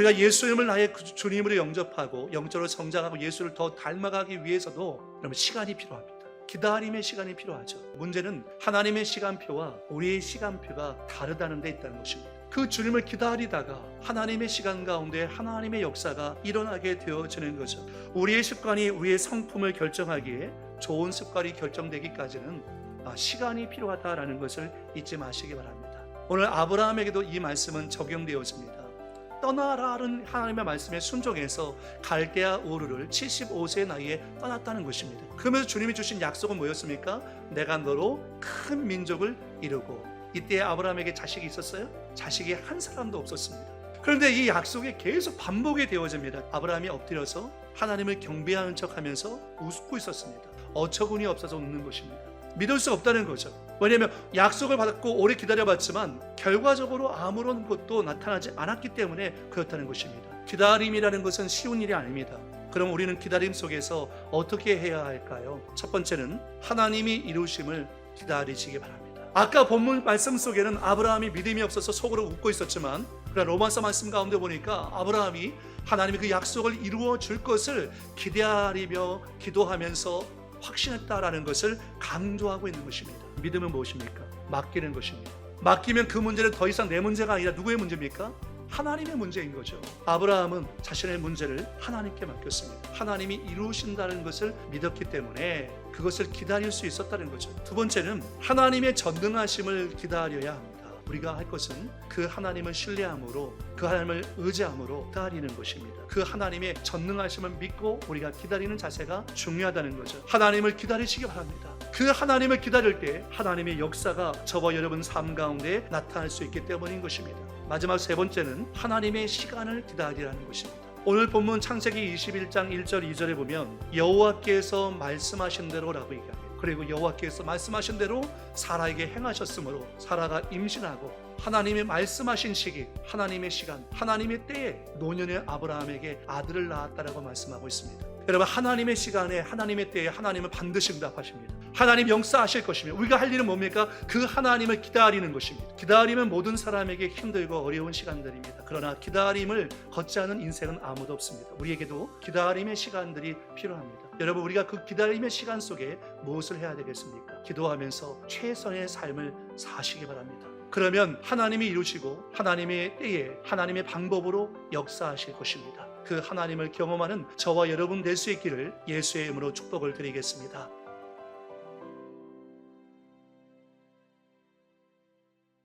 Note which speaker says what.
Speaker 1: 우리가 예수님을 나의 주님으로 영접하고 영적으로 성장하고 예수를 더 닮아가기 위해서도 여러분 시간이 필요합니다. 기다림의 시간이 필요하죠. 문제는 하나님의 시간표와 우리의 시간표가 다르다는 데 있다는 것입니다. 그 주님을 기다리다가 하나님의 시간 가운데 하나님의 역사가 일어나게 되어지는 거죠. 우리의 습관이 우리의 성품을 결정하기에 좋은 습관이 결정되기까지는 시간이 필요하다라는 것을 잊지 마시기 바랍니다. 오늘 아브라함에게도 이 말씀은 적용되어집니다. 떠나라는 하나님의 말씀에 순종해서 갈대아 우르를 75세 나이에 떠났다는 것입니다. 그러면서 주님이 주신 약속은 뭐였습니까? 내가 너로 큰 민족을 이루고. 이때 아브라함에게 자식이 있었어요? 자식이 한 사람도 없었습니다. 그런데 이 약속이 계속 반복이 되어집니다. 아브라함이 엎드려서 하나님을 경배하는 척하면서 웃고 있었습니다. 어처구니 없어서 웃는 것입니다. 믿을 수 없다는 거죠. 왜냐하면 약속을 받았고 오래 기다려봤지만 결과적으로 아무런 것도 나타나지 않았기 때문에 그렇다는 것입니다. 기다림이라는 것은 쉬운 일이 아닙니다. 그럼 우리는 기다림 속에서 어떻게 해야 할까요? 첫 번째는 하나님이 이루심을 기다리시기 바랍니다. 아까 본문 말씀 속에는 아브라함이 믿음이 없어서 속으로 웃고 있었지만 로마서 말씀 가운데 보니까 아브라함이 하나님이 그 약속을 이루어 줄 것을 기다리며 기도하면서 확신했다라는 것을 강조하고 있는 것입니다. 믿음은 무엇입니까? 맡기는 것입니다. 맡기면 그 문제는 더 이상 내 문제가 아니라 누구의 문제입니까? 하나님의 문제인 거죠. 아브라함은 자신의 문제를 하나님께 맡겼습니다. 하나님이 이루신다는 것을 믿었기 때문에 그것을 기다릴 수 있었다는 거죠. 두 번째는 하나님의 전능하심을 기다려야 합니다. 우리가 할 것은 그 하나님을 신뢰함으로 그 하나님을 의지함으로 기다리는 것입니다. 그 하나님의 전능하심을 믿고 우리가 기다리는 자세가 중요하다는 거죠. 하나님을 기다리시기 바랍니다. 그 하나님을 기다릴 때 하나님의 역사가 저와 여러분 삶 가운데 나타날 수 있기 때문인 것입니다. 마지막 세 번째는 하나님의 시간을 기다리라는 것입니다. 오늘 본문 창세기 21장 1절 2절에 보면 여호와께서 말씀하신 대로라고 얘기합니다. 그리고 여호와께서 말씀하신 대로 사라에게 행하셨으므로 사라가 임신하고 하나님이 말씀하신 시기, 하나님의 시간, 하나님의 때에 노년의 아브라함에게 아들을 낳았다라고 말씀하고 있습니다. 여러분, 하나님의 시간에 하나님의 때에 하나님은 반드시 응답하십니다. 하나님 역사하실 것입니다. 우리가 할 일은 뭡니까? 그 하나님을 기다리는 것입니다. 기다림은 모든 사람에게 힘들고 어려운 시간들입니다. 그러나 기다림을 걷지 않은 인생은 아무도 없습니다. 우리에게도 기다림의 시간들이 필요합니다. 여러분, 우리가 그 기다림의 시간 속에 무엇을 해야 되겠습니까? 기도하면서 최선의 삶을 사시기 바랍니다. 그러면 하나님이 이루시고 하나님의 때에 하나님의 방법으로 역사하실 것입니다. 그 하나님을 경험하는 저와 여러분 될 수 있기를 예수의 이름으로 축복을 드리겠습니다.